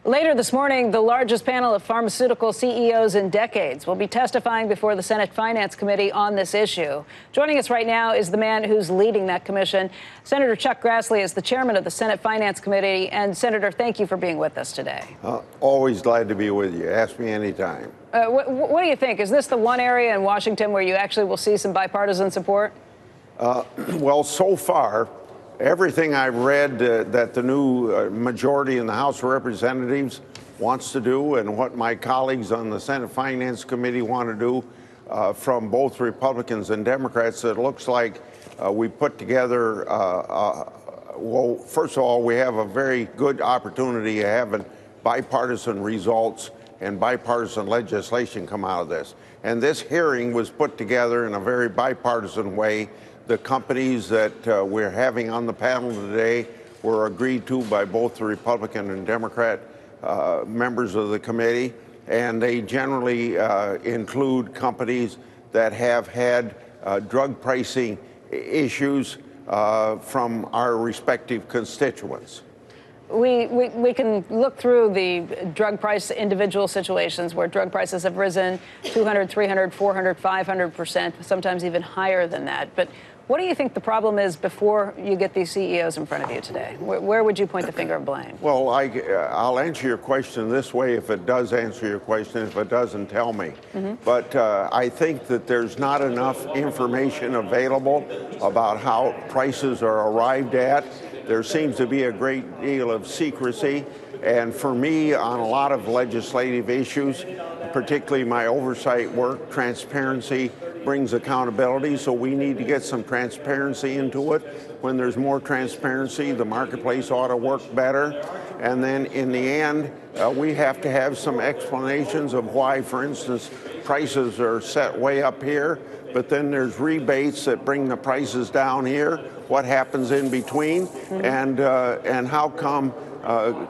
Later this morning, the largest panel of pharmaceutical CEOs in decades will be testifying before the Senate Finance Committee on this issue. Joining us right now is the man who's leading that commission. Senator Chuck Grassley is the chairman of the Senate Finance Committee. And Senator, thank you for being with us today. Always glad to be with you. Ask me anytime. What do you think? Is this the one area in Washington where you actually will see some bipartisan support? Well, so far, everything I've read that the new majority in the House of Representatives wants to do and what my colleagues on the Senate Finance Committee want to do from both Republicans and Democrats, it looks like we put together, well, first of all, we have a very good opportunity of having bipartisan results and bipartisan legislation come out of this. And this hearing was put together in a very bipartisan way. The companies that we're having on the panel today were agreed to by both the Republican and Democrat members of the committee, and they generally include companies that have had drug pricing issues from our respective constituents. We can look through the drug price individual situations where drug prices have risen 200, 300, 400, 500%, sometimes even higher than that. But what do you think the problem is before you get these CEOs in front of you today? Where would you point the finger of blame? Well, I'll answer your question this way if it does answer your question. If it doesn't, tell me. But I think that there's not enough information available about how prices are arrived at. There seems to be a great deal of secrecy. And for me, on a lot of legislative issues, particularly my oversight work, transparency brings accountability. So we need to get some transparency into it. When there's more transparency, the marketplace ought to work better. And then in the end, we have to have some explanations of why, for instance, prices are set way up here, but then there's rebates that bring the prices down here. What happens in between, and how come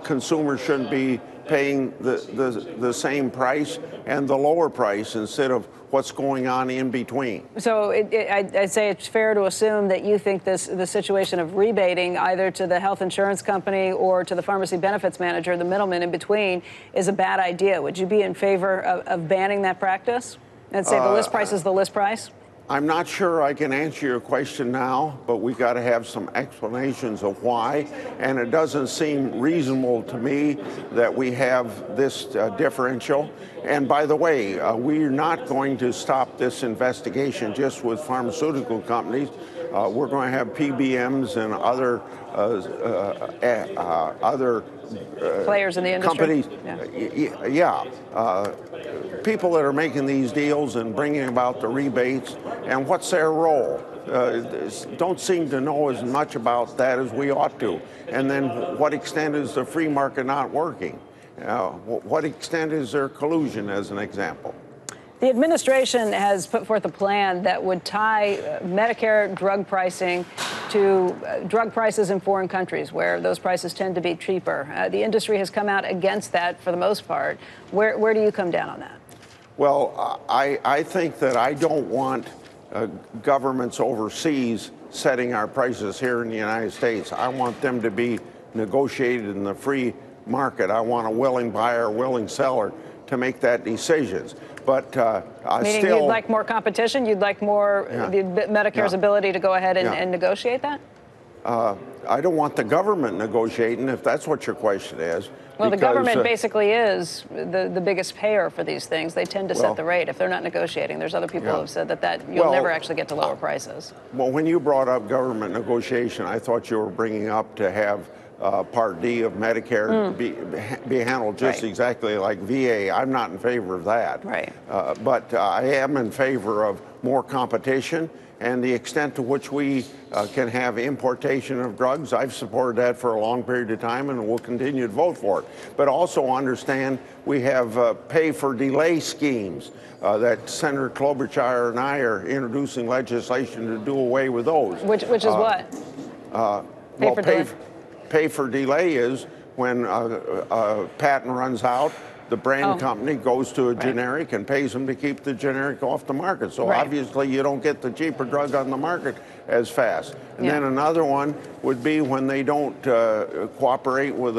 consumers shouldn't be paying the same price and the lower price instead of what's going on in between? So I'd say it's fair to assume that you think the situation of rebating either to the health insurance company or to the pharmacy benefits manager, the middleman in between, is a bad idea. Would you be in favor of banning that practice and say the list price is the list price? I'm not sure I can answer your question now, but we've got to have some explanations of why. And it doesn't seem reasonable to me that we have this differential. And by the way, we're not going to stop this investigation just with pharmaceutical companies. We're going to have PBMs and other players in the industry. Companies, people that are making these deals and bringing about the rebates, and what's their role? Don't seem to know as much about that as we ought to. And then what extent is the free market not working? What extent is there collusion, as an example? The administration has put forth a plan that would tie Medicare drug pricing to drug prices in foreign countries where those prices tend to be cheaper. The industry has come out against that for the most part. Where do you come down on that? Well, I think that I don't want governments overseas setting our prices here in the United States. I want them to be negotiated in the free market. I want a willing buyer, willing seller to make that decisions. But meaning you'd like more competition? You'd like more Medicare's ability to go ahead and negotiate that? I don't want the government negotiating, if that's what your question is. Well, the government basically is the biggest payer for these things. They tend to set the rate. If they're not negotiating, there's other people who have said that you'll never actually get to lower prices. Well, when you brought up government negotiation, I thought you were bringing up to have Part D of Medicare be handled just exactly like VA. I'm not in favor of that. Right. But I am in favor of more competition and the extent to which we can have importation of drugs. I've supported that for a long period of time and will continue to vote for it. But also understand we have pay-for-delay schemes that Senator Klobuchar and I are introducing legislation to do away with those. Which is what? Pay for delay is when a patent runs out, the brand company goes to a generic and pays them to keep the generic off the market. So obviously you don't get the cheaper drug on the market as fast. And then another one would be when they don't cooperate with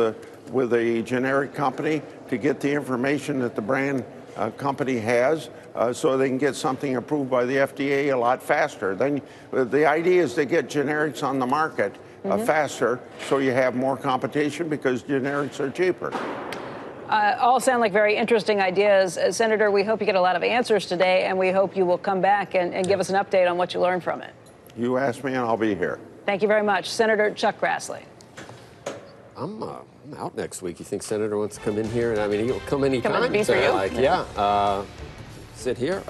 with a generic company to get the information that the brand company has, so they can get something approved by the FDA a lot faster. Then the idea is to get generics on the market faster, so you have more competition because generics are cheaper. All sound like very interesting ideas. Senator, we hope you get a lot of answers today, and we hope you will come back and give us an update on what you learned from it. You ask me and I'll be here. Thank you very much. Senator Chuck Grassley. I'm out next week. You think Senator wants to come in here? And I mean, he'll come anytime. Come in and be for you? Like, yeah, sit here.